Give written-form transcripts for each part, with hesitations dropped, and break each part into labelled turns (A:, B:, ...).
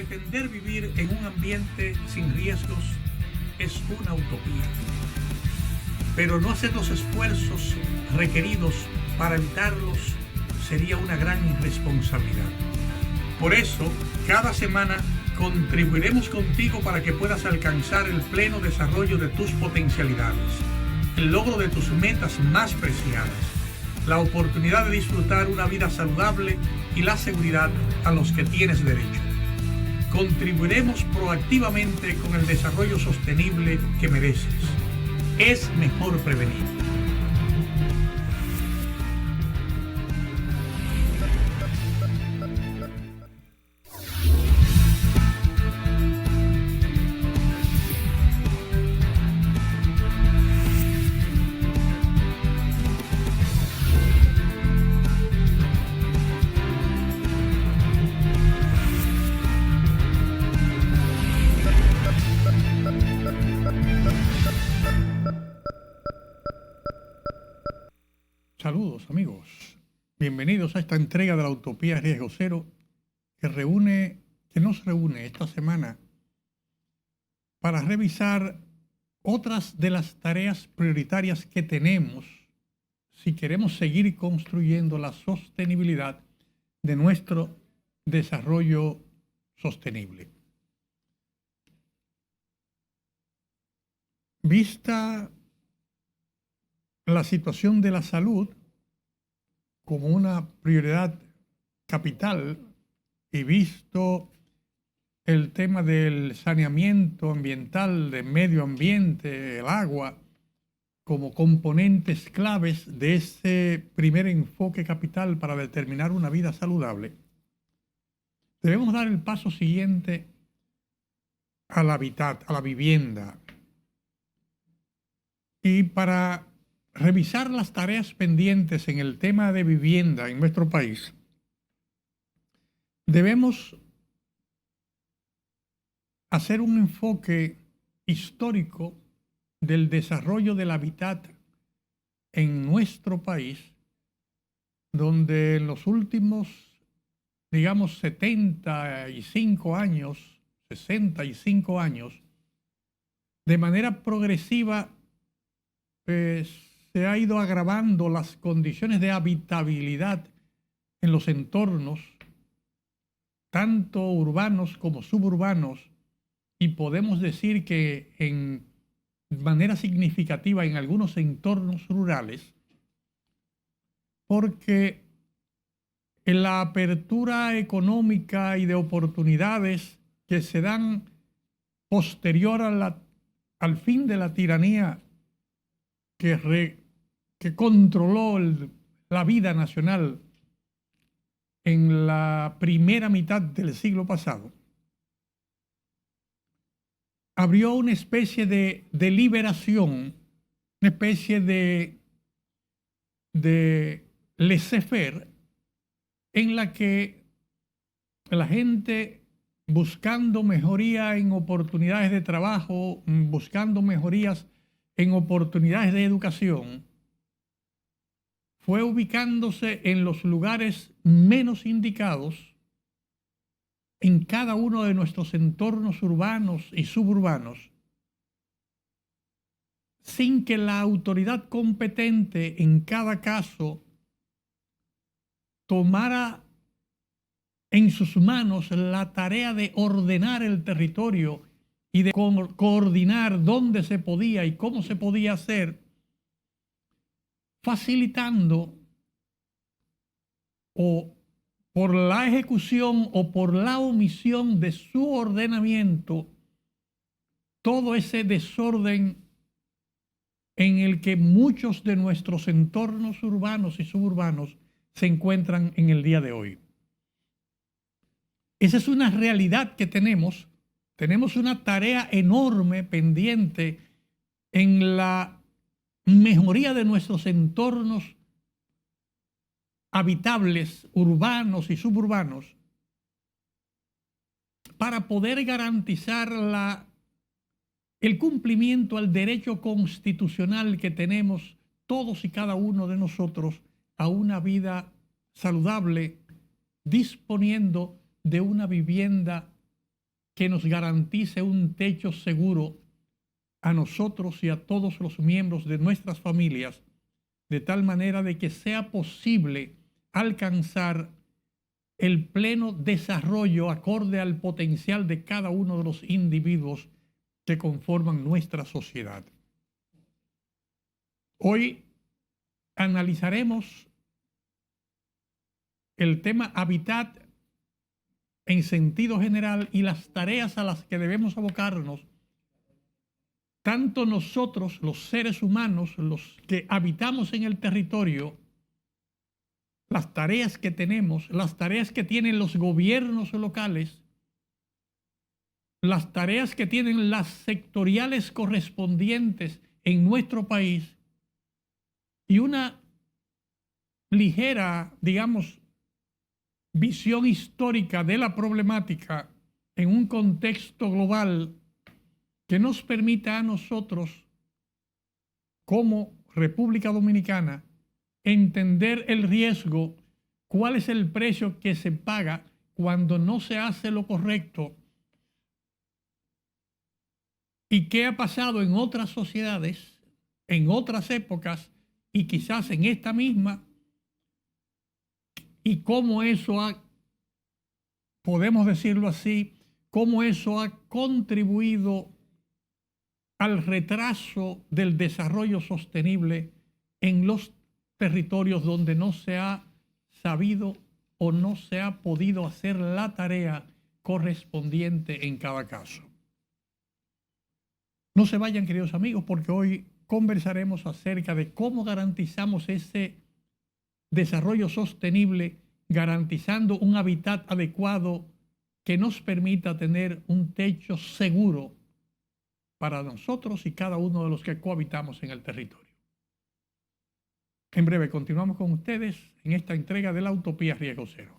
A: pretender vivir en un ambiente sin riesgos es una utopía. Pero no hacer los esfuerzos requeridos para evitarlos sería una gran irresponsabilidad. Por eso, cada semana contribuiremos contigo para que puedas alcanzar el pleno desarrollo de tus potencialidades, el logro de tus metas más preciadas, la oportunidad de disfrutar una vida saludable y la seguridad a los que tienes derecho. Contribuiremos proactivamente con el desarrollo sostenible que mereces. Es mejor prevenir. Saludos amigos, bienvenidos a esta entrega de la Utopía Riesgo Cero que nos reúne esta semana para revisar otras de las tareas prioritarias que tenemos si queremos seguir construyendo la sostenibilidad de nuestro desarrollo sostenible. Vista la situación de la salud como una prioridad capital y visto el tema del saneamiento ambiental, del medio ambiente, el agua, como componentes claves de ese primer enfoque capital para determinar una vida saludable, debemos dar el paso siguiente al hábitat, a la vivienda. Y para revisar las tareas pendientes en el tema de vivienda en nuestro país, debemos hacer un enfoque histórico del desarrollo del hábitat en nuestro país, donde en los últimos, 65 años, 65 años, de manera progresiva, se ha ido agravando las condiciones de habitabilidad en los entornos, tanto urbanos como suburbanos, y podemos decir que en manera significativa en algunos entornos rurales, porque en la apertura económica y de oportunidades que se dan posterior al fin de la tiranía que controló la vida nacional en la primera mitad del siglo pasado, abrió una especie de liberación, una especie de laissez-faire, en la que la gente, buscando mejoría en oportunidades de trabajo, buscando mejorías en oportunidades de educación, fue ubicándose en los lugares menos indicados en cada uno de nuestros entornos urbanos y suburbanos, sin que la autoridad competente en cada caso tomara en sus manos la tarea de ordenar el territorio y de coordinar dónde se podía y cómo se podía hacer, facilitando o por la ejecución o por la omisión de su ordenamiento todo ese desorden en el que muchos de nuestros entornos urbanos y suburbanos se encuentran en el día de hoy. Esa es una realidad que tenemos. Tenemos una tarea enorme pendiente en la mejoría de nuestros entornos habitables, urbanos y suburbanos, para poder garantizar el cumplimiento al derecho constitucional que tenemos todos y cada uno de nosotros a una vida saludable, disponiendo de una vivienda que nos garantice un techo seguro a nosotros y a todos los miembros de nuestras familias, de tal manera de que sea posible alcanzar el pleno desarrollo acorde al potencial de cada uno de los individuos que conforman nuestra sociedad. Hoy analizaremos el tema hábitat en sentido general y las tareas a las que debemos abocarnos, tanto nosotros, los seres humanos, los que habitamos en el territorio, las tareas que tenemos, las tareas que tienen los gobiernos locales, las tareas que tienen las sectoriales correspondientes en nuestro país y una ligera, digamos, visión histórica de la problemática en un contexto global que nos permita a nosotros, como República Dominicana, entender el riesgo, cuál es el precio que se paga cuando no se hace lo correcto y qué ha pasado en otras sociedades, en otras épocas y quizás en esta misma, y cómo eso ha, podemos decirlo así, cómo eso ha contribuido al retraso del desarrollo sostenible en los territorios donde no se ha sabido o no se ha podido hacer la tarea correspondiente en cada caso. No se vayan, queridos amigos, porque hoy conversaremos acerca de cómo garantizamos ese desarrollo sostenible, garantizando un hábitat adecuado que nos permita tener un techo seguro para nosotros y cada uno de los que cohabitamos en el territorio. En breve continuamos con ustedes en esta entrega de la Utopía Riesgo Cero.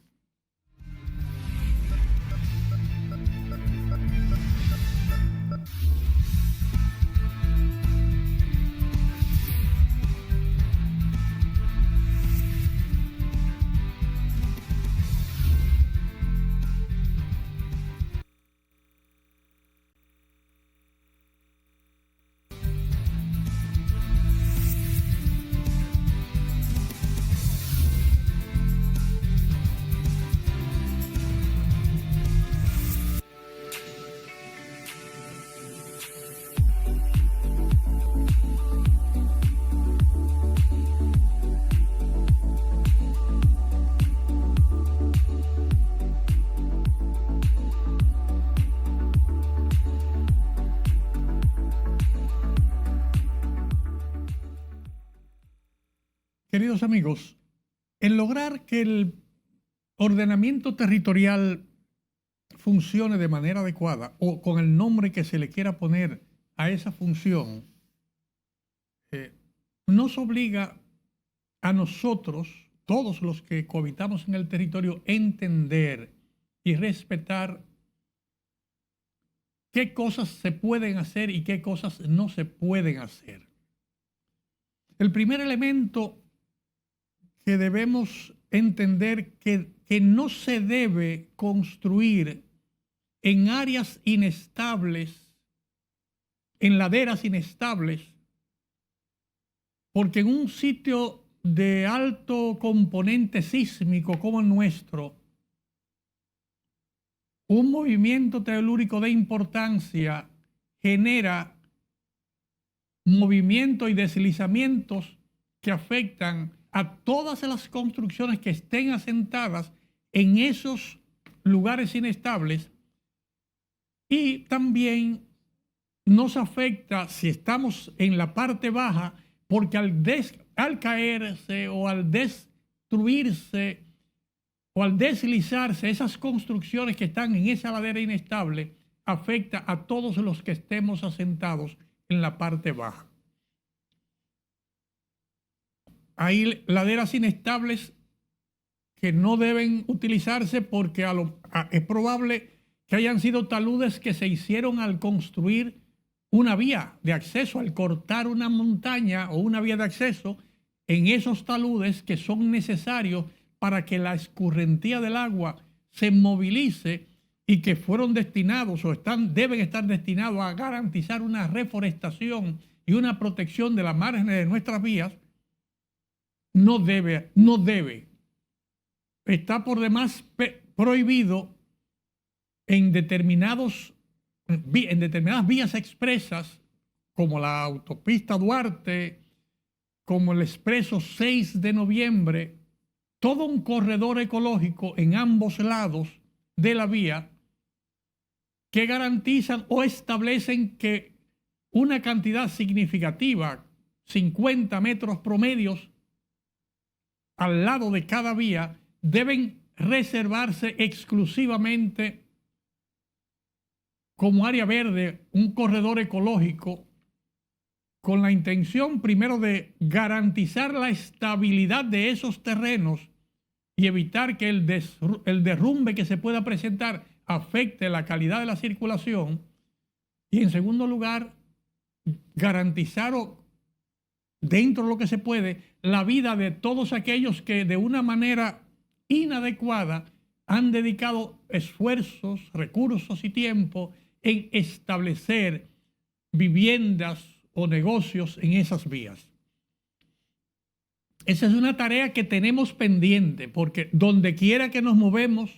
A: Queridos amigos, el lograr que el ordenamiento territorial funcione de manera adecuada o con el nombre que se le quiera poner a esa función, nos obliga a nosotros, todos los que cohabitamos en el territorio, entender y respetar qué cosas se pueden hacer y qué cosas no se pueden hacer. El primer elemento que debemos entender que no se debe construir en áreas inestables, en laderas inestables, porque en un sitio de alto componente sísmico como el nuestro, un movimiento telúrico de importancia genera movimiento y deslizamientos que afectan a todas las construcciones que estén asentadas en esos lugares inestables, y también nos afecta si estamos en la parte baja, porque al caerse o al destruirse o al deslizarse esas construcciones que están en esa ladera inestable, afecta a todos los que estemos asentados en la parte baja. Hay laderas inestables que no deben utilizarse porque es probable que hayan sido taludes que se hicieron al construir una vía de acceso, al cortar una montaña o una vía de acceso en esos taludes que son necesarios para que la escurrentía del agua se movilice y que fueron destinados o deben estar destinados a garantizar una reforestación y una protección de las márgenes de nuestras vías, no debe, está por demás prohibido en determinadas vías expresas, como la autopista Duarte, como el expreso 6 de noviembre, todo un corredor ecológico en ambos lados de la vía que garantizan o establecen que una cantidad significativa, 50 metros promedios al lado de cada vía, deben reservarse exclusivamente como área verde, un corredor ecológico, con la intención primero de garantizar la estabilidad de esos terrenos y evitar que el derrumbe que se pueda presentar afecte la calidad de la circulación, y en segundo lugar, garantizar dentro de lo que se puede la vida de todos aquellos que de una manera inadecuada han dedicado esfuerzos, recursos y tiempo en establecer viviendas o negocios en esas vías. Esa es una tarea que tenemos pendiente, porque donde quiera que nos movemos,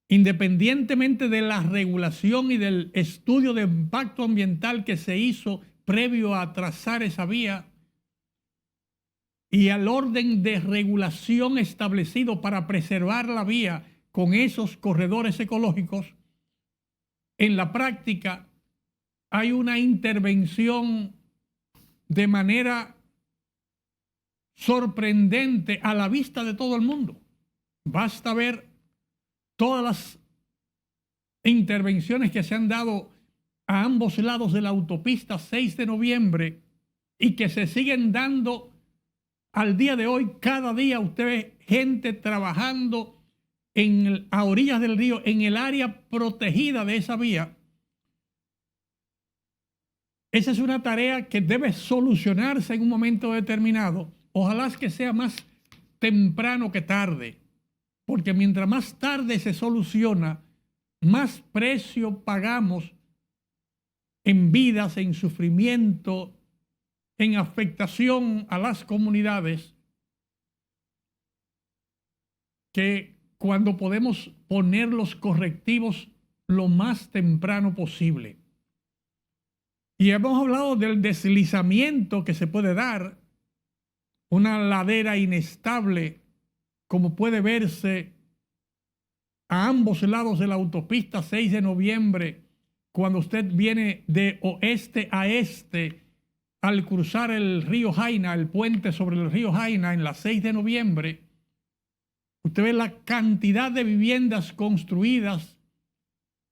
A: independientemente de la regulación y del estudio de impacto ambiental que se hizo previo a trazar esa vía y al orden de regulación establecido para preservar la vía con esos corredores ecológicos, en la práctica hay una intervención de manera sorprendente a la vista de todo el mundo. Basta ver todas las intervenciones que se han dado a ambos lados de la autopista 6 de noviembre y que se siguen dando al día de hoy. Cada día usted ve gente trabajando a orillas del río, en el área protegida de esa vía. Esa es una tarea que debe solucionarse en un momento determinado. Ojalá que sea más temprano que tarde, porque mientras más tarde se soluciona, más precio pagamos en vidas, en sufrimiento, en afectación a las comunidades, que cuando podemos poner los correctivos lo más temprano posible. Y hemos hablado del deslizamiento que se puede dar, una ladera inestable, como puede verse a ambos lados de la autopista 6 de noviembre, cuando usted viene de oeste a este, al cruzar el río Jaina, el puente sobre el río Jaina en la 6 de noviembre, usted ve la cantidad de viviendas construidas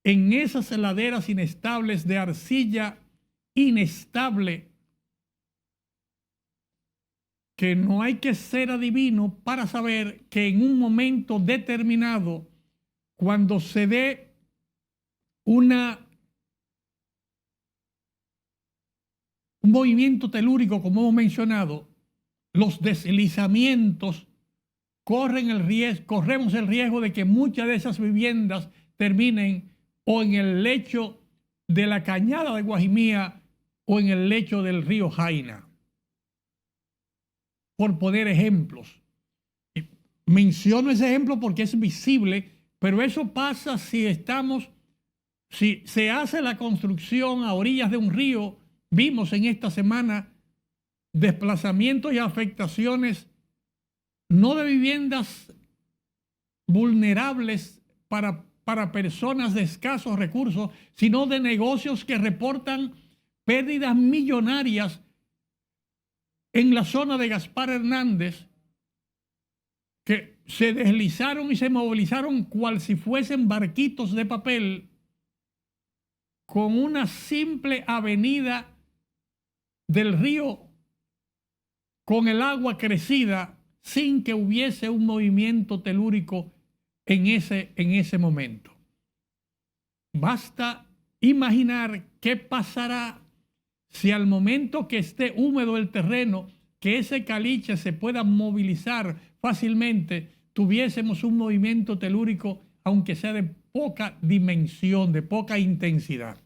A: en esas laderas inestables de arcilla inestable, que no hay que ser adivino para saber que en un momento determinado, cuando se dé un movimiento telúrico, como hemos mencionado, los deslizamientos corremos el riesgo de que muchas de esas viviendas terminen o en el lecho de la cañada de Guajimía o en el lecho del río Jaina, por poner ejemplos. Menciono ese ejemplo porque es visible, pero eso pasa si se hace la construcción a orillas de un río. Vimos en esta semana desplazamientos y afectaciones no de viviendas vulnerables para personas de escasos recursos, sino de negocios que reportan pérdidas millonarias en la zona de Gaspar Hernández, que se deslizaron y se movilizaron cual si fuesen barquitos de papel con una simple avenida del río con el agua crecida, sin que hubiese un movimiento telúrico en ese momento. Basta imaginar qué pasará si al momento que esté húmedo el terreno, que ese caliche se pueda movilizar fácilmente, tuviésemos un movimiento telúrico aunque sea de poca dimensión, de poca intensidad.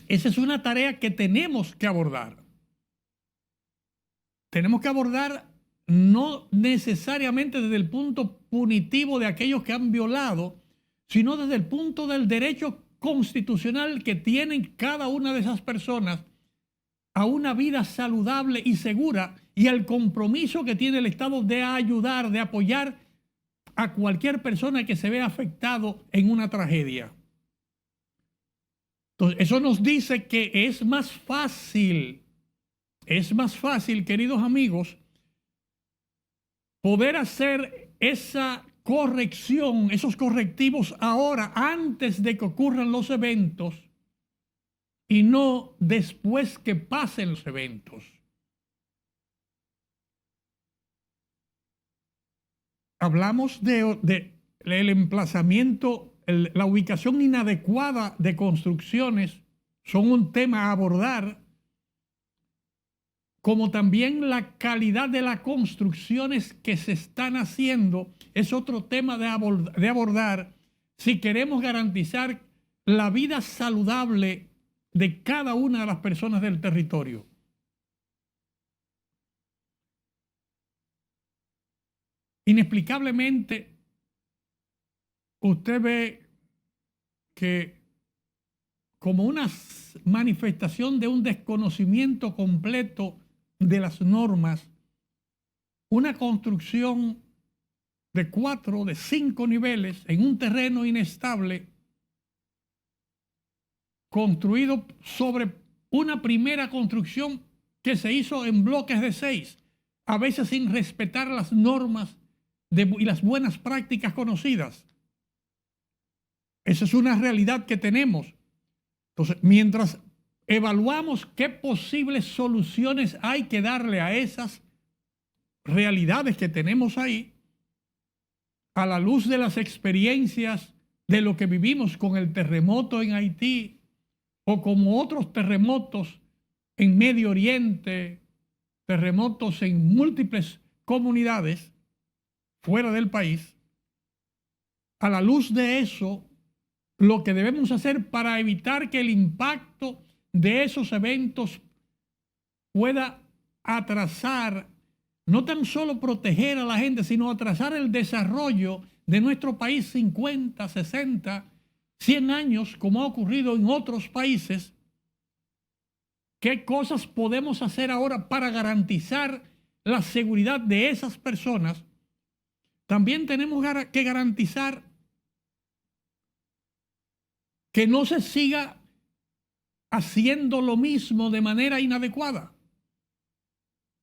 A: Esa es una tarea que tenemos que abordar. Tenemos que abordar no necesariamente desde el punto punitivo de aquellos que han violado, sino desde el punto del derecho constitucional que tienen cada una de esas personas a una vida saludable y segura, y el compromiso que tiene el Estado de ayudar, de apoyar a cualquier persona que se vea afectado en una tragedia. Entonces, eso nos dice que es más fácil, queridos amigos, poder hacer esa corrección, esos correctivos ahora, antes de que ocurran los eventos, y no después que pasen los eventos. Hablamos del emplazamiento, la ubicación inadecuada de construcciones, son un tema a abordar, como también la calidad de las construcciones que se están haciendo es otro tema de abordar si queremos garantizar la vida saludable de cada una de las personas del territorio. Inexplicablemente, usted ve que como una manifestación de un desconocimiento completo de las normas, una construcción de 4, de 5 niveles en un terreno inestable, construido sobre una primera construcción que se hizo en bloques de 6, a veces sin respetar las normas y las buenas prácticas conocidas. Esa es una realidad que tenemos. Entonces, mientras evaluamos qué posibles soluciones hay que darle a esas realidades que tenemos ahí, a la luz de las experiencias de lo que vivimos con el terremoto en Haití, o como otros terremotos en Medio Oriente, terremotos en múltiples comunidades fuera del país, a la luz de eso, lo que debemos hacer para evitar que el impacto de esos eventos pueda atrasar, no tan solo proteger a la gente, sino atrasar el desarrollo de nuestro país 50, 60, 100 años, como ha ocurrido en otros países. ¿Qué cosas podemos hacer ahora para garantizar la seguridad de esas personas? También tenemos que garantizar que no se siga haciendo lo mismo de manera inadecuada.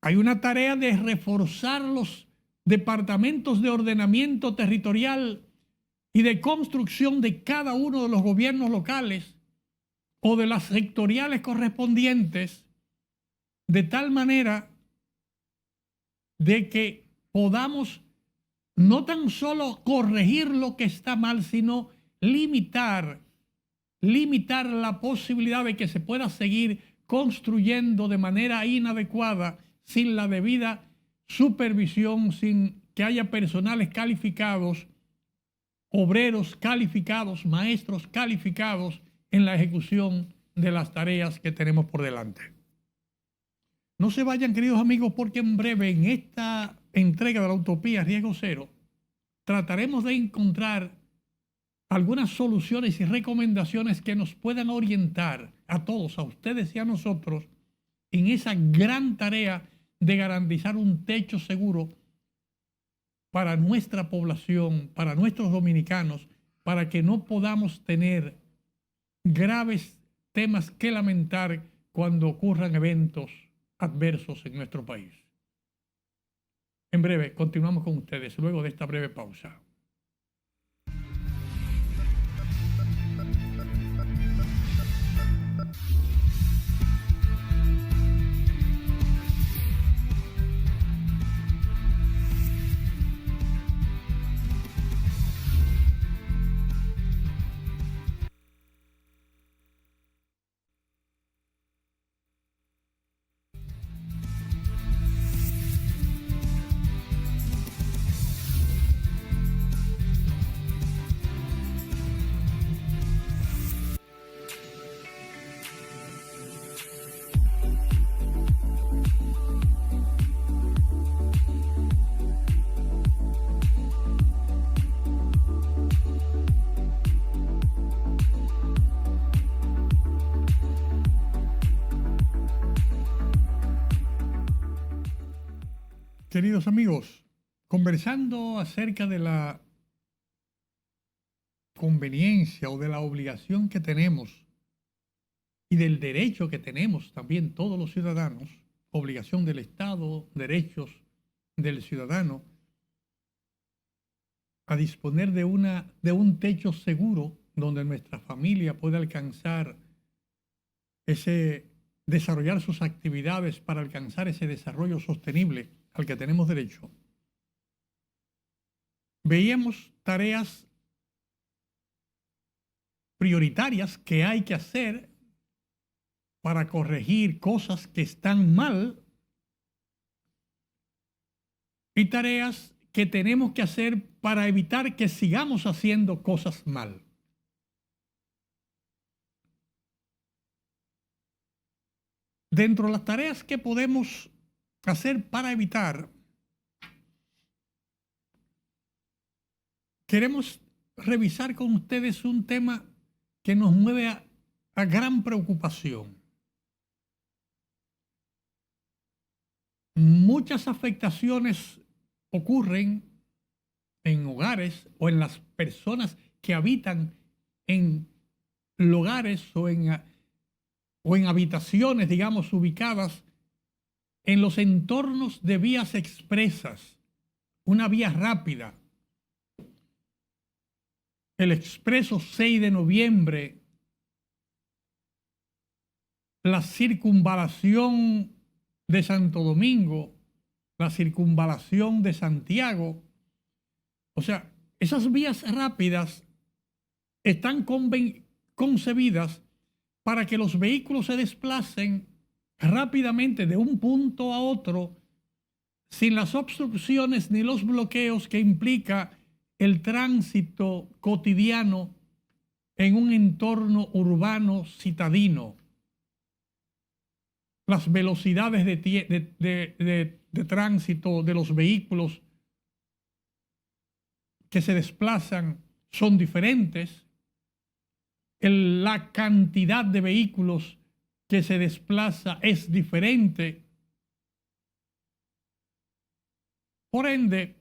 A: Hay una tarea de reforzar los departamentos de ordenamiento territorial y de construcción de cada uno de los gobiernos locales o de las sectoriales correspondientes, de tal manera de que podamos no tan solo corregir lo que está mal, sino limitar la posibilidad de que se pueda seguir construyendo de manera inadecuada, sin la debida supervisión, sin que haya personales calificados, obreros calificados, maestros calificados en la ejecución de las tareas que tenemos por delante. No se vayan, queridos amigos, porque en breve, en esta entrega de la Utopía Riesgo Cero, trataremos de encontrar algunas soluciones y recomendaciones que nos puedan orientar a todos, a ustedes y a nosotros, en esa gran tarea de garantizar un techo seguro para nuestra población, para nuestros dominicanos, para que no podamos tener graves temas que lamentar cuando ocurran eventos adversos en nuestro país. En breve, continuamos con ustedes luego de esta breve pausa. Queridos amigos, conversando acerca de la conveniencia o de la obligación que tenemos y del derecho que tenemos también todos los ciudadanos, obligación del Estado, derechos del ciudadano, a disponer de un techo seguro donde nuestra familia pueda alcanzar desarrollar sus actividades para alcanzar ese desarrollo sostenible al que tenemos derecho. Veíamos tareas prioritarias que hay que hacer para corregir cosas que están mal y tareas que tenemos que hacer para evitar que sigamos haciendo cosas mal. Dentro de las tareas que podemos hacer para evitar, queremos revisar con ustedes un tema que nos mueve a gran preocupación. Muchas afectaciones ocurren en hogares o en las personas que habitan en lugares o en habitaciones, digamos, ubicadas en los entornos de vías expresas, una vía rápida. El expreso 6 de noviembre, la circunvalación de Santo Domingo, la circunvalación de Santiago. O sea, esas vías rápidas están concebidas para que los vehículos se desplacen rápidamente de un punto a otro sin las obstrucciones ni los bloqueos que implica el tránsito cotidiano en un entorno urbano citadino. Las velocidades de tránsito de los vehículos que se desplazan son diferentes. La cantidad de vehículos que se desplaza es diferente. Por ende,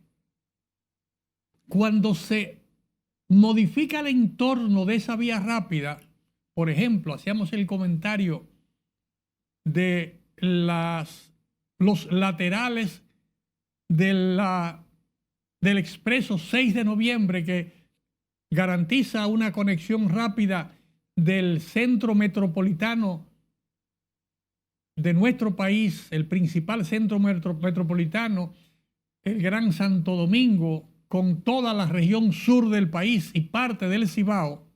A: cuando se modifica el entorno de esa vía rápida, por ejemplo, hacíamos el comentario de los laterales del expreso 6 de noviembre que garantiza una conexión rápida del centro metropolitano de nuestro país, el principal centro metropolitano, el Gran Santo Domingo, con toda la región sur del país y parte del Cibao.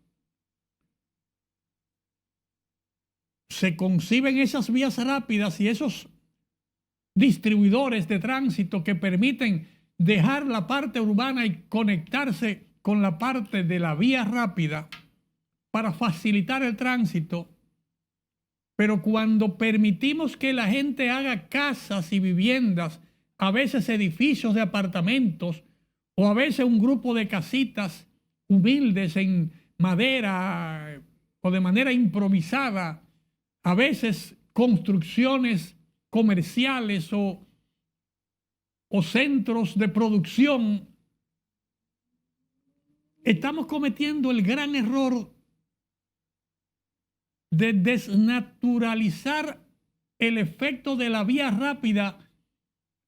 A: Se conciben esas vías rápidas y esos distribuidores de tránsito que permiten dejar la parte urbana y conectarse con la parte de la vía rápida para facilitar el tránsito. Pero cuando permitimos que la gente haga casas y viviendas, a veces edificios de apartamentos o a veces un grupo de casitas humildes en madera o de manera improvisada, a veces construcciones comerciales o centros de producción, estamos cometiendo el gran error de desnaturalizar el efecto de la vía rápida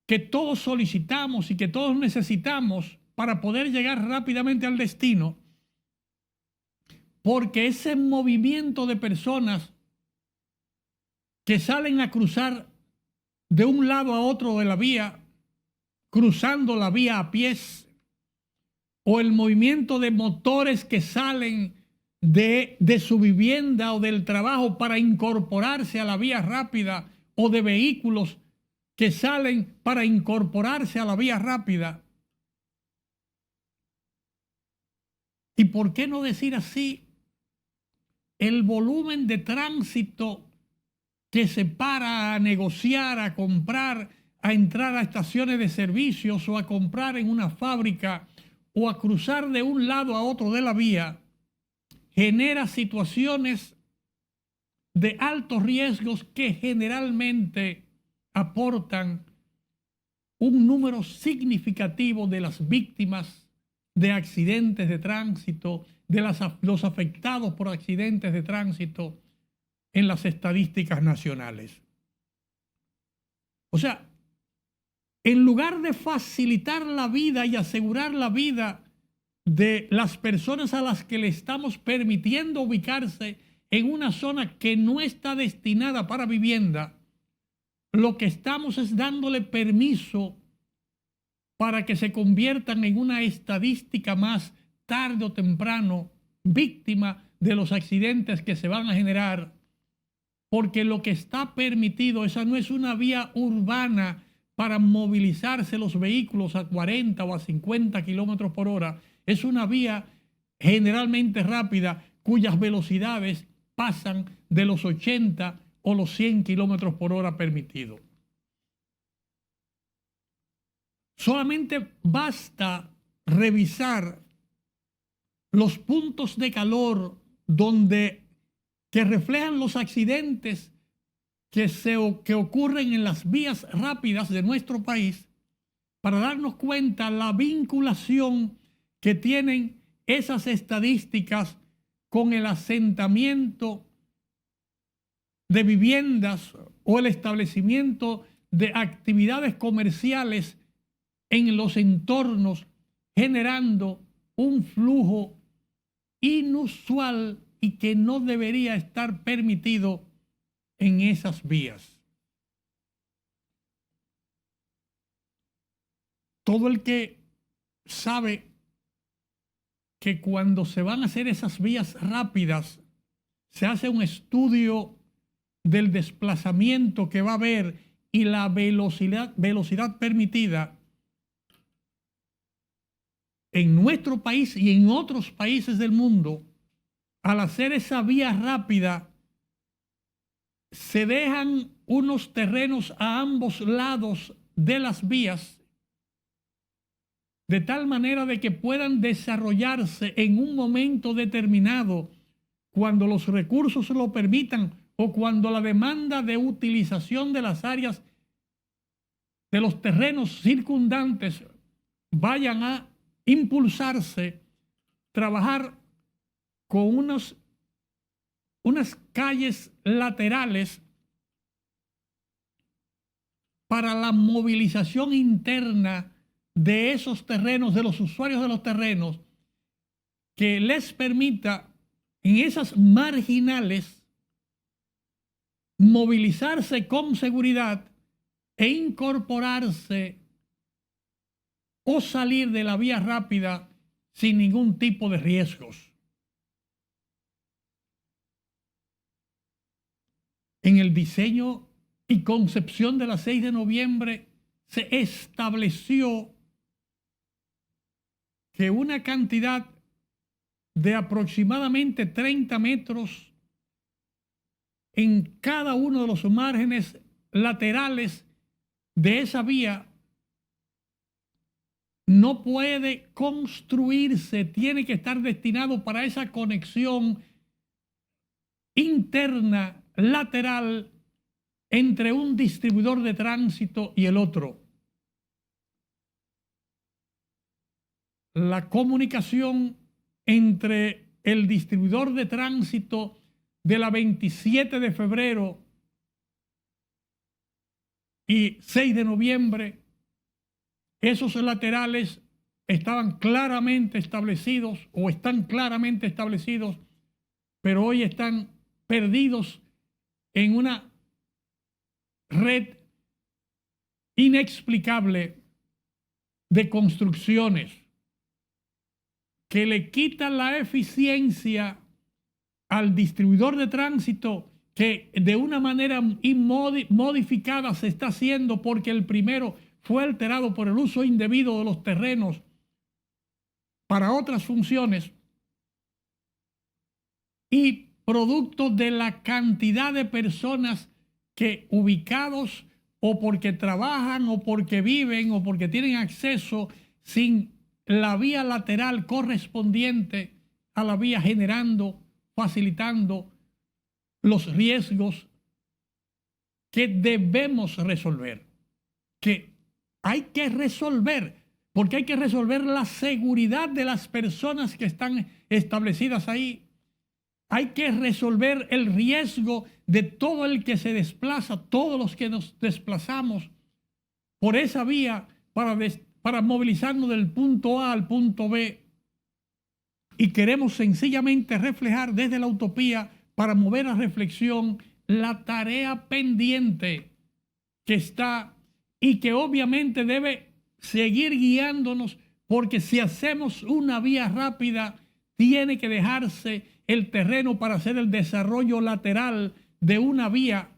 A: que todos solicitamos y que todos necesitamos para poder llegar rápidamente al destino, porque ese movimiento de personas que salen a cruzar de un lado a otro de la vía, cruzando la vía a pies, o el movimiento de motores que salen de su vivienda o del trabajo para incorporarse a la vía rápida, o de vehículos que salen para incorporarse a la vía rápida. ¿Y por qué no decir así? El volumen de tránsito que se para a negociar, a comprar, a entrar a estaciones de servicios o a comprar en una fábrica o a cruzar de un lado a otro de la vía, genera situaciones de altos riesgos que generalmente aportan un número significativo de las víctimas de accidentes de tránsito, de los afectados por accidentes de tránsito en las estadísticas nacionales. O sea, en lugar de facilitar la vida y asegurar la vida de las personas a las que le estamos permitiendo ubicarse en una zona que no está destinada para vivienda, lo que estamos es dándole permiso para que se conviertan en una estadística más, tarde o temprano, víctima de los accidentes que se van a generar, porque lo que está permitido, esa no es una vía urbana para movilizarse los vehículos a 40 o a 50 kilómetros por hora, es una vía generalmente rápida cuyas velocidades pasan de los 80 o los 100 kilómetros por hora permitidos. Solamente basta revisar los puntos de calor que reflejan los accidentes que ocurren en las vías rápidas de nuestro país para darnos cuenta la vinculación que tienen esas estadísticas con el asentamiento de viviendas o el establecimiento de actividades comerciales en los entornos, generando un flujo inusual y que no debería estar permitido en esas vías. Todo el que sabe que cuando se van a hacer esas vías rápidas, se hace un estudio del desplazamiento que va a haber y la velocidad permitida en nuestro país y en otros países del mundo. Al hacer esa vía rápida, se dejan unos terrenos a ambos lados de las vías, de tal manera de que puedan desarrollarse en un momento determinado, cuando los recursos lo permitan o cuando la demanda de utilización de las áreas de los terrenos circundantes vayan a impulsarse, trabajar con unas calles laterales para la movilización interna de esos terrenos, de los usuarios de los terrenos, que les permita en esas marginales movilizarse con seguridad e incorporarse o salir de la vía rápida sin ningún tipo de riesgos. En el diseño y concepción de la 6 de noviembre se estableció que una cantidad de aproximadamente 30 metros en cada uno de los márgenes laterales de esa vía no puede construirse, tiene que estar destinado para esa conexión interna, lateral, entre un distribuidor de tránsito y el otro. La comunicación entre el distribuidor de tránsito de la 27 de febrero y 6 de noviembre, esos laterales estaban claramente establecidos o están claramente establecidos, pero hoy están perdidos en una red inexplicable de construcciones que le quitan la eficiencia al distribuidor de tránsito, que de una manera modificada se está haciendo porque el primero fue alterado por el uso indebido de los terrenos para otras funciones, y producto de la cantidad de personas que, ubicados o porque trabajan o porque viven o porque tienen acceso sin la vía lateral correspondiente a la vía, generando, facilitando los riesgos que debemos resolver, que Hay que resolver, porque hay que resolver la seguridad de las personas que están establecidas ahí. Hay que resolver el riesgo de todo el que se desplaza, todos los que nos desplazamos por esa vía para movilizarnos del punto A al punto B. Y queremos sencillamente reflejar desde la utopía, para mover a reflexión, la tarea pendiente que está y que obviamente debe seguir guiándonos, porque si hacemos una vía rápida, tiene que dejarse el terreno para hacer el desarrollo lateral de una vía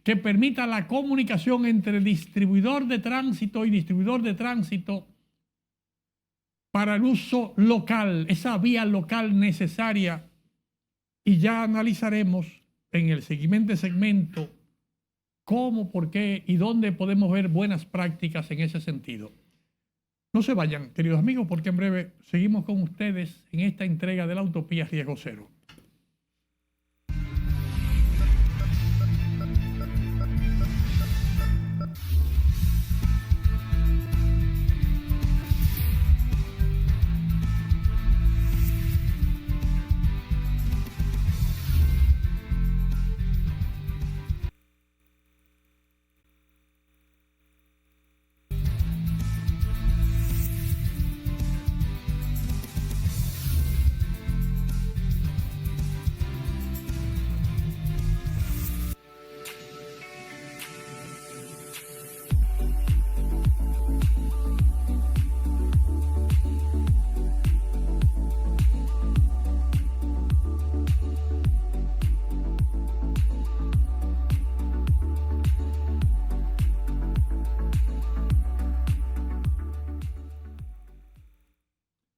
A: que permita la comunicación entre distribuidor de tránsito y distribuidor de tránsito para el uso local, esa vía local necesaria. Y ya analizaremos en el siguiente segmento cómo, por qué y dónde podemos ver buenas prácticas en ese sentido. No se vayan, queridos amigos, porque en breve seguimos con ustedes en esta entrega de la Utopía Riesgo Cero.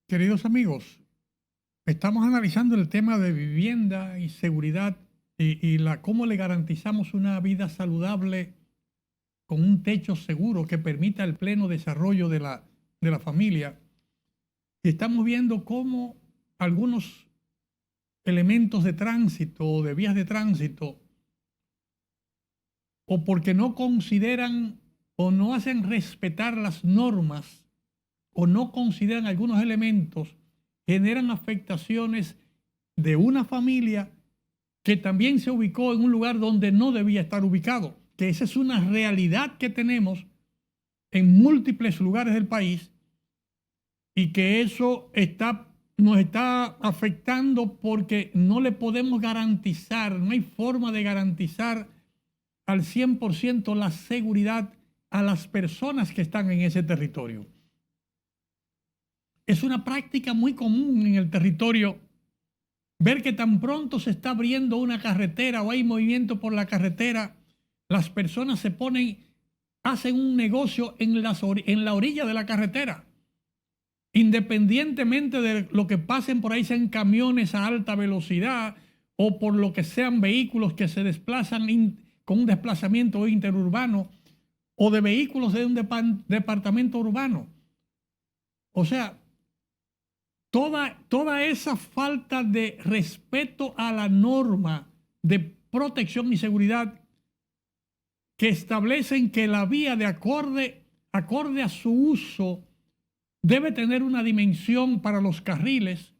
A: Queridos amigos, estamos analizando el tema de vivienda y seguridad y cómo le garantizamos una vida saludable con un techo seguro que permita el pleno desarrollo de la familia. Y estamos viendo cómo algunos elementos de tránsito o de vías de tránsito, o porque no consideran o no hacen respetar las normas, o no consideran algunos elementos, generan afectaciones de una familia que también se ubicó en un lugar donde no debía estar ubicado, que esa es una realidad que tenemos en múltiples lugares del país y que eso nos está afectando porque no le podemos garantizar, no hay forma de garantizar al 100% la seguridad a las personas que están en ese territorio. Es una práctica muy común en el territorio ver que tan pronto se está abriendo una carretera o hay movimiento por la carretera, las personas se hacen un negocio en la orilla de la carretera. Independientemente de lo que pasen por ahí, sean camiones a alta velocidad o por lo que sean vehículos que se desplazan con un desplazamiento interurbano o de vehículos de un departamento urbano. O sea, toda esa falta de respeto a la norma de protección y seguridad que establecen que la vía de acorde a su uso debe tener una dimensión para los carriles,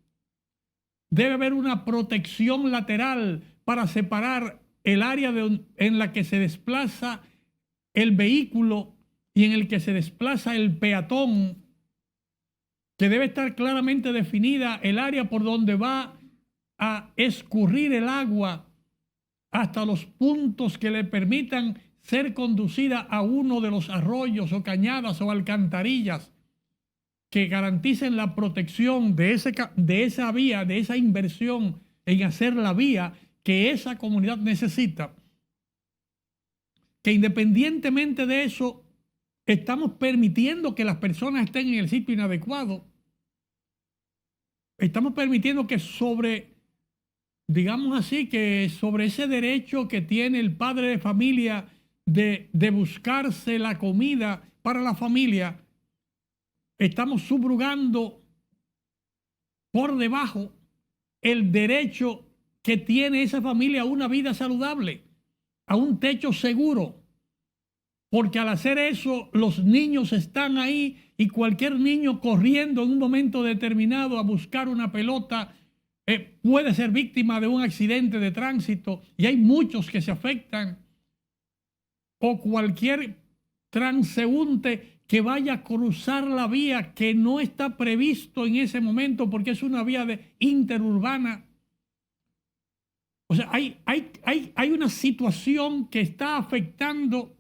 A: debe haber una protección lateral para separar el área en la que se desplaza el vehículo y en el que se desplaza el peatón, que debe estar claramente definida el área por donde va a escurrir el agua hasta los puntos que le permitan ser conducida a uno de los arroyos o cañadas o alcantarillas que garanticen la protección de esa vía, de esa inversión en hacer la vía que esa comunidad necesita. Que independientemente de eso, estamos permitiendo que las personas estén en el sitio inadecuado. Estamos permitiendo que digamos así, que sobre ese derecho que tiene el padre de familia de buscarse la comida para la familia, estamos subrogando por debajo el derecho que tiene esa familia a una vida saludable, a un techo seguro. porque al hacer eso los niños están ahí y cualquier niño corriendo en un momento determinado a buscar una pelota puede ser víctima de un accidente de tránsito y hay muchos que se afectan, o cualquier transeúnte que vaya a cruzar la vía que no está previsto en ese momento porque es una vía interurbana. O sea, hay una situación que está afectando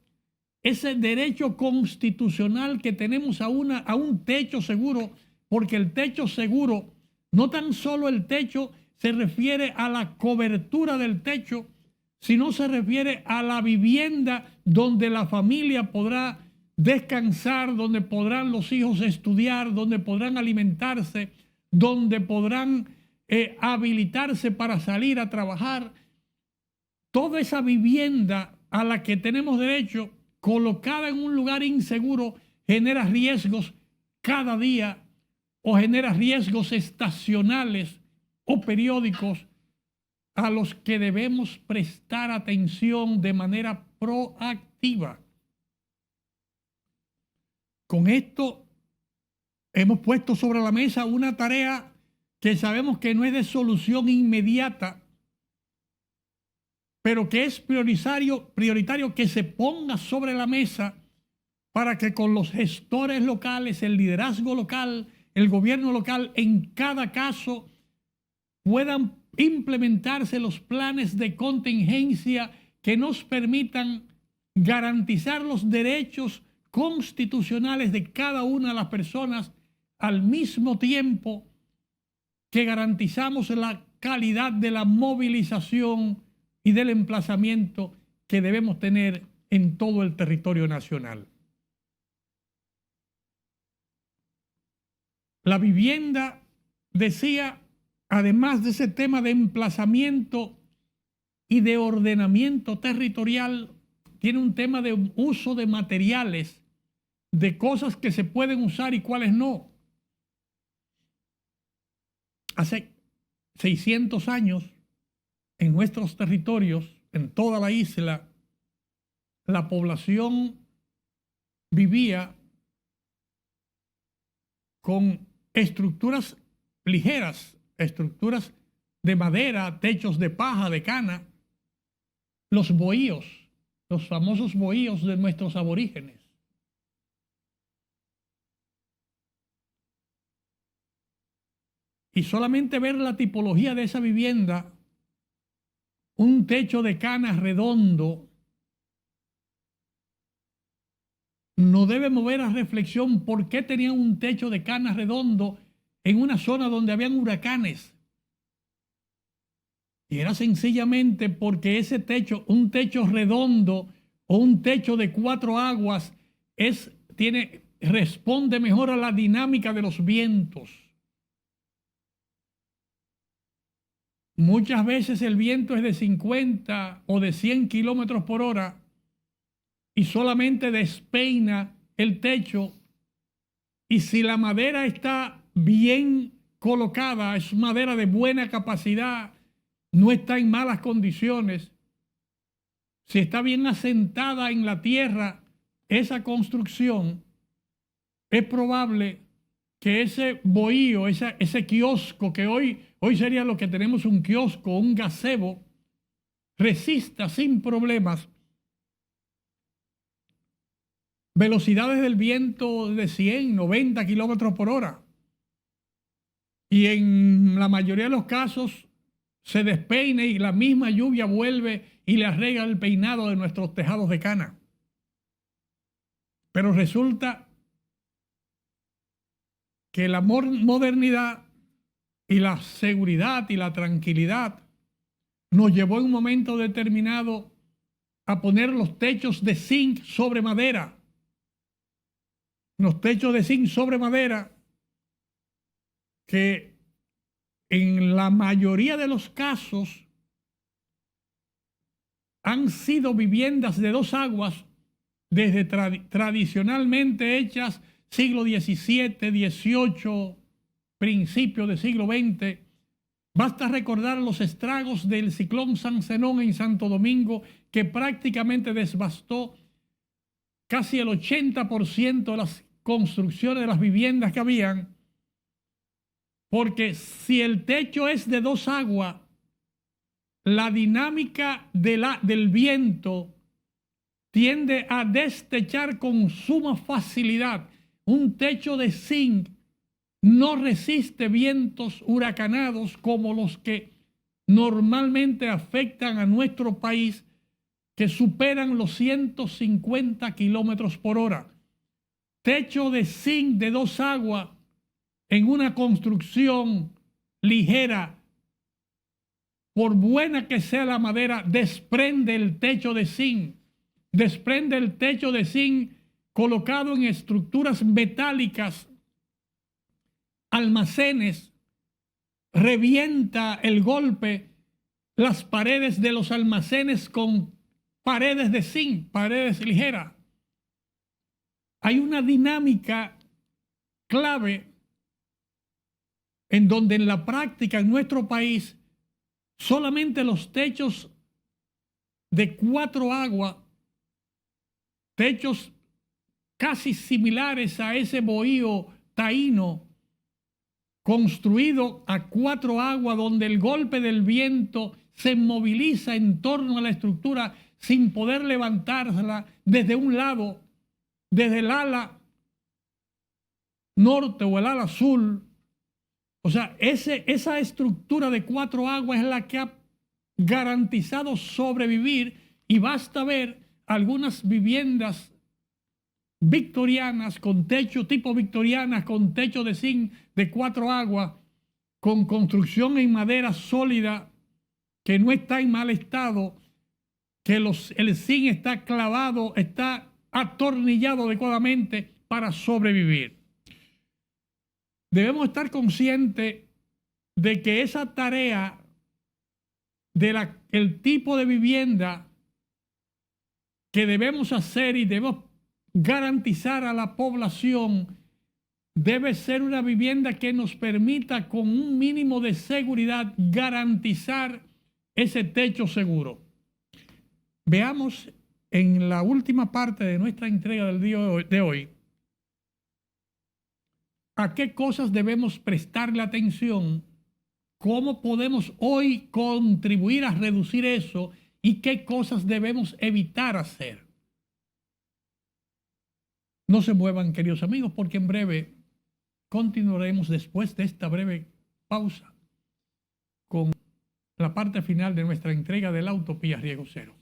A: ese derecho constitucional que tenemos a un techo seguro, porque el techo seguro, no tan solo el techo se refiere a la cobertura del techo, sino se refiere a la vivienda donde la familia podrá descansar, donde podrán los hijos estudiar, donde podrán alimentarse, donde podrán habilitarse para salir a trabajar. Toda esa vivienda a la que tenemos derecho, colocada en un lugar inseguro, genera riesgos cada día o genera riesgos estacionales o periódicos a los que debemos prestar atención de manera proactiva. Con esto hemos puesto sobre la mesa una tarea que sabemos que no es de solución inmediata, pero que es prioritario que se ponga sobre la mesa para que con los gestores locales, el liderazgo local, el gobierno local, en cada caso puedan implementarse los planes de contingencia que nos permitan garantizar los derechos constitucionales de cada una de las personas al mismo tiempo que garantizamos la calidad de la movilización y del emplazamiento que debemos tener en todo el territorio nacional. La vivienda, decía, además de ese tema de emplazamiento y de ordenamiento territorial, tiene un tema de uso de materiales, de cosas que se pueden usar y cuáles no. Hace 600 años, en nuestros territorios, en toda la isla, la población vivía con estructuras ligeras, estructuras de madera, techos de paja, de cana, los bohíos, los famosos bohíos de nuestros aborígenes. Y solamente ver la tipología de esa vivienda, un techo de cana redondo, nos debe mover a reflexión por qué tenían un techo de cana redondo en una zona donde habían huracanes. Y era sencillamente porque ese techo, un techo redondo o un techo de 4 aguas, responde mejor a la dinámica de los vientos. Muchas veces el viento es de 50 o de 100 kilómetros por hora y solamente despeina el techo. Y si la madera está bien colocada, es madera de buena capacidad, no está en malas condiciones, si está bien asentada en la tierra esa construcción, es probable que ese bohío, ese kiosco, que hoy sería lo que tenemos, un kiosco, un gazebo, resista sin problemas velocidades del viento de 100, 90 kilómetros por hora. Y en la mayoría de los casos se despeine y la misma lluvia vuelve y le arregla el peinado de nuestros tejados de cana. Pero resulta que la modernidad y la seguridad y la tranquilidad nos llevó en un momento determinado a poner los techos de zinc sobre madera. Los techos de zinc sobre madera que en la mayoría de los casos han sido viviendas de 2 aguas desde tradicionalmente hechas siglo XVII, XVIII, principio del siglo XX. Basta recordar los estragos del ciclón San Zenón en Santo Domingo, que prácticamente devastó casi el 80% de las construcciones de las viviendas que habían, porque si el techo es de 2 aguas, la dinámica del viento tiende a destechar con suma facilidad. Un techo de zinc no resiste vientos huracanados como los que normalmente afectan a nuestro país, que superan los 150 kilómetros por hora. Techo de zinc de 2 aguas en una construcción ligera, por buena que sea la madera, desprende el techo de zinc. Desprende el techo de zinc colocado en estructuras metálicas, almacenes, revienta el golpe las paredes de los almacenes con paredes de zinc, paredes ligeras. Hay una dinámica clave en donde en la práctica en nuestro país solamente los techos de 4 aguas, techos casi similares a ese bohío taíno, construido a 4 aguas, donde el golpe del viento se moviliza en torno a la estructura sin poder levantarla desde un lado, desde el ala norte o el ala sur. O sea, esa estructura de 4 aguas es la que ha garantizado sobrevivir, y basta ver algunas viviendas victorianas con techo tipo victorianas, con techo de zinc de 4 aguas, con construcción en madera sólida, que no está en mal estado, que el zinc está clavado, está atornillado adecuadamente para sobrevivir. Debemos estar conscientes de que esa tarea el tipo de vivienda que debemos hacer y debemos garantizar a la población debe ser una vivienda que nos permita, con un mínimo de seguridad, garantizar ese techo seguro. Veamos en la última parte de nuestra entrega del día de hoy a qué cosas debemos prestarle atención, cómo podemos hoy contribuir a reducir eso y qué cosas debemos evitar hacer. No se muevan, queridos amigos, porque en breve continuaremos, después de esta breve pausa, con la parte final de nuestra entrega de la Utopía Riego Cero.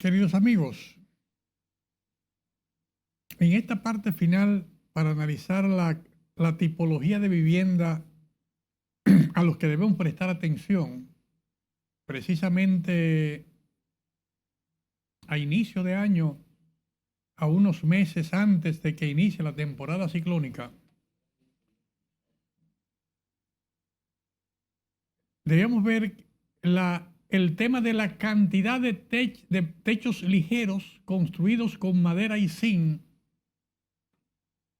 A: Queridos amigos, en esta parte final, para analizar la tipología de vivienda a los que debemos prestar atención, precisamente a inicio de año, a unos meses antes de que inicie la temporada ciclónica, debemos ver el tema de la cantidad de techos ligeros construidos con madera y zinc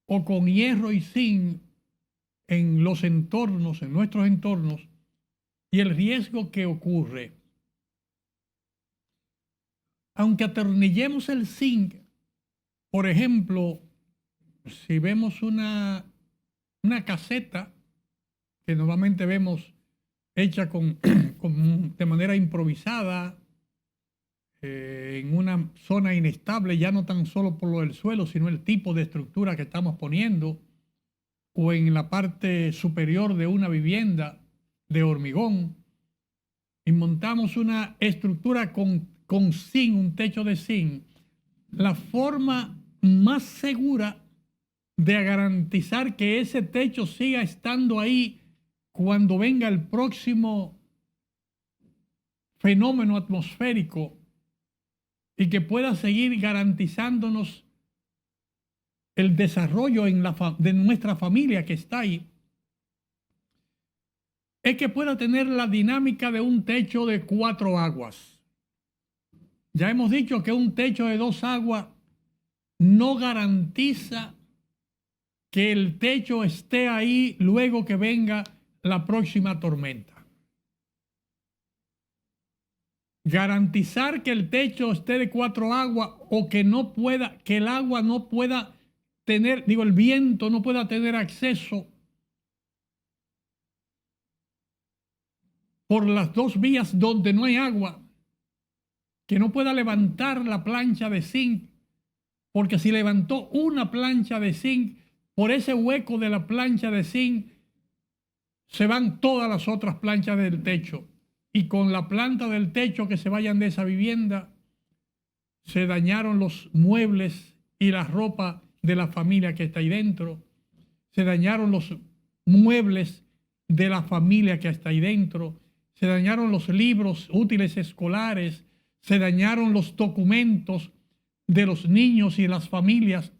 A: o con hierro y zinc en los entornos, en nuestros entornos, y el riesgo que ocurre. Aunque atornillemos el zinc, por ejemplo, si vemos una caseta que normalmente vemos hecha de manera improvisada, en una zona inestable, ya no tan solo por lo del suelo, sino el tipo de estructura que estamos poniendo, o en la parte superior de una vivienda de hormigón y montamos una estructura con zinc, un techo de zinc, la forma más segura de garantizar que ese techo siga estando ahí cuando venga el próximo fenómeno atmosférico y que pueda seguir garantizándonos el desarrollo de nuestra familia que está ahí, es que pueda tener la dinámica de un techo de 4 aguas. Ya hemos dicho que un techo de 2 aguas no garantiza que el techo esté ahí luego que venga la próxima tormenta. Garantizar que el techo esté de 4 aguas o que no pueda, que el agua no pueda tener, el viento no pueda tener acceso por las 2 vías donde no hay agua, que no pueda levantar la plancha de zinc, porque si levantó una plancha de zinc, por ese hueco de la plancha de zinc se van todas las otras planchas del techo, y con la planta del techo que se vayan de esa vivienda, se dañaron los muebles y la ropa de la familia que está ahí dentro, se dañaron los muebles de la familia que está ahí dentro, se dañaron los libros útiles escolares, se dañaron los documentos de los niños y de las familias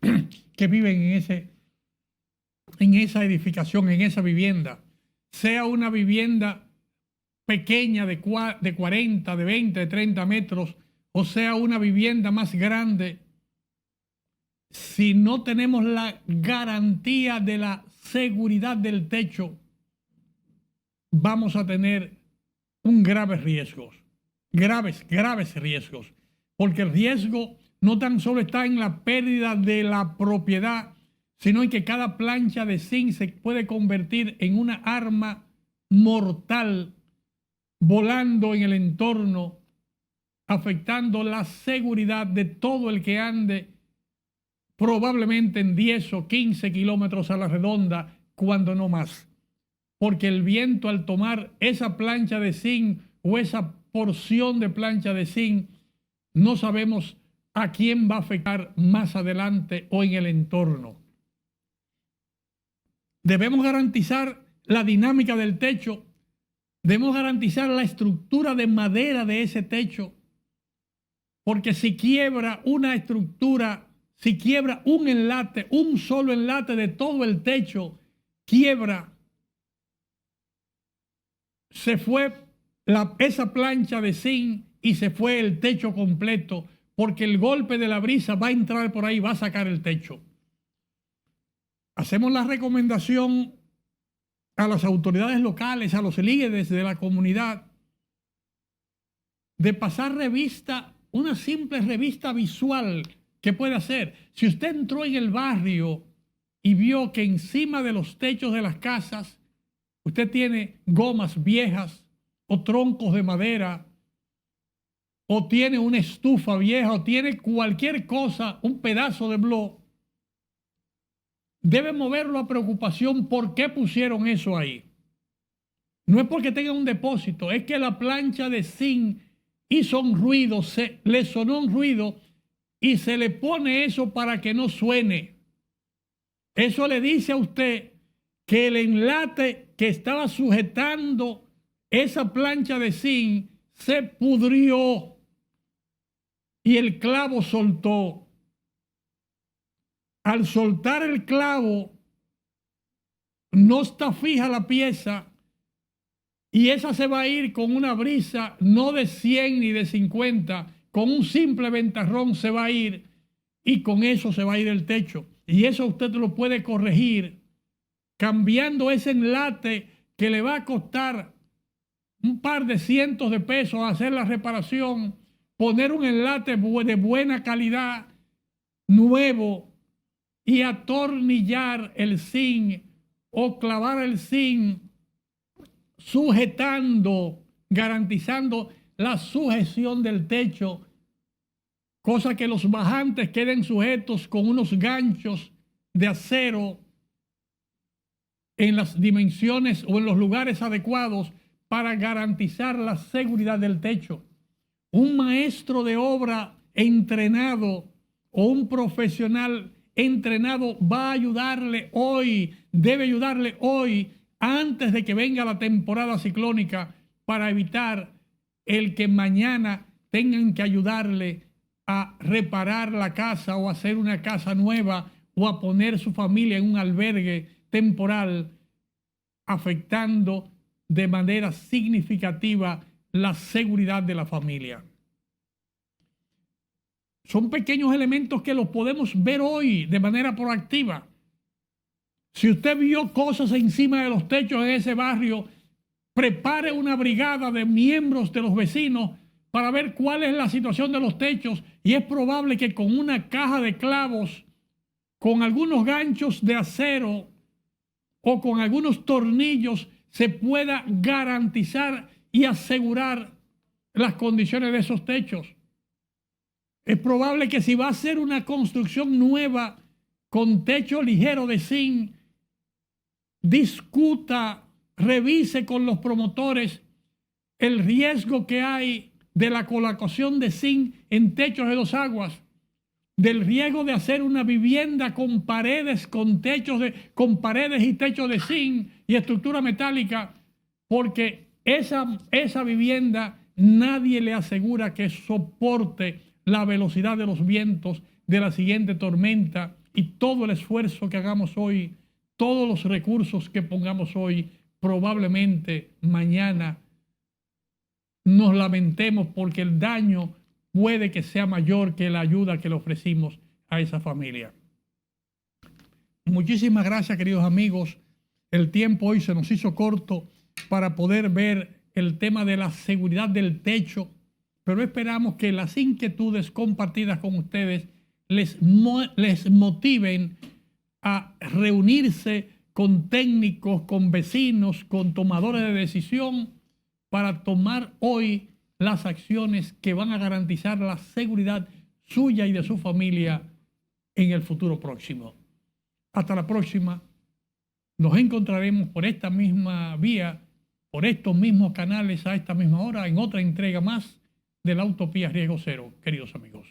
A: que viven en esa edificación, en esa vivienda, sea una vivienda pequeña de 40, de 20, de 30 metros, o sea una vivienda más grande. Si no tenemos la garantía de la seguridad del techo, vamos a tener un graves riesgos, graves riesgos, porque el riesgo no tan solo está en la pérdida de la propiedad, sino en que cada plancha de zinc se puede convertir en una arma mortal volando en el entorno, afectando la seguridad de todo el que ande probablemente en 10 o 15 kilómetros a la redonda, cuando no más. Porque el viento, al tomar esa plancha de zinc o esa porción de plancha de zinc, no sabemos a quién va a afectar más adelante o en el entorno. Debemos garantizar la dinámica del techo, debemos garantizar la estructura de madera de ese techo, porque si quiebra una estructura, si quiebra un enlate, un solo enlate de todo el techo, quiebra, se fue esa plancha de zinc y se fue el techo completo, porque el golpe de la brisa va a entrar por ahí, va a sacar el techo. Hacemos la recomendación a las autoridades locales, a los líderes de la comunidad, de pasar revista, una simple revista visual que puede hacer. Si usted entró en el barrio y vio que encima de los techos de las casas usted tiene gomas viejas o troncos de madera, o tiene una estufa vieja, o tiene cualquier cosa, un pedazo de bloc, debe moverlo a preocupación. ¿Por qué pusieron eso ahí? No es porque tenga un depósito, es que la plancha de zinc hizo un ruido, le sonó un ruido y se le pone eso para que no suene. Eso le dice a usted que el enlate que estaba sujetando esa plancha de zinc se pudrió y el clavo soltó. Al soltar el clavo, no está fija la pieza y esa se va a ir con una brisa no de 100 ni de 50, con un simple ventarrón se va a ir, y con eso se va a ir el techo. Y eso usted lo puede corregir cambiando ese enlate que le va a costar un par de cientos de pesos hacer la reparación, poner un enlate de buena calidad, nuevo, y atornillar el zinc o clavar el zinc, sujetando, garantizando la sujeción del techo, cosa que los bajantes queden sujetos con unos ganchos de acero en las dimensiones o en los lugares adecuados para garantizar la seguridad del techo. Un maestro de obra entrenado o un profesional entrenado va a ayudarle hoy, debe ayudarle hoy, antes de que venga la temporada ciclónica, para evitar el que mañana tengan que ayudarle a reparar la casa o hacer una casa nueva o a poner su familia en un albergue temporal, afectando de manera significativa la seguridad de la familia. Son pequeños elementos que los podemos ver hoy de manera proactiva. Si usted vio cosas encima de los techos en ese barrio, prepare una brigada de miembros de los vecinos para ver cuál es la situación de los techos, y es probable que con una caja de clavos, con algunos ganchos de acero o con algunos tornillos se pueda garantizar y asegurar las condiciones de esos techos. Es probable que si va a hacer una construcción nueva con techo ligero de zinc, discuta, revise con los promotores el riesgo que hay de la colocación de zinc en techos de 2 aguas, del riesgo de hacer una vivienda con paredes, con paredes y techos de zinc y estructura metálica, porque esa vivienda nadie le asegura que soporte la velocidad de los vientos de la siguiente tormenta, y todo el esfuerzo que hagamos hoy, todos los recursos que pongamos hoy, probablemente mañana nos lamentemos porque el daño puede que sea mayor que la ayuda que le ofrecimos a esa familia. Muchísimas gracias, queridos amigos. El tiempo hoy se nos hizo corto para poder ver el tema de la seguridad del techo, pero esperamos que las inquietudes compartidas con ustedes les motiven a reunirse con técnicos, con vecinos, con tomadores de decisión, para tomar hoy las acciones que van a garantizar la seguridad suya y de su familia en el futuro próximo. Hasta la próxima. Nos encontraremos por esta misma vía, por estos mismos canales, a esta misma hora, en otra entrega más de la Utopía Riesgo Cero, queridos amigos.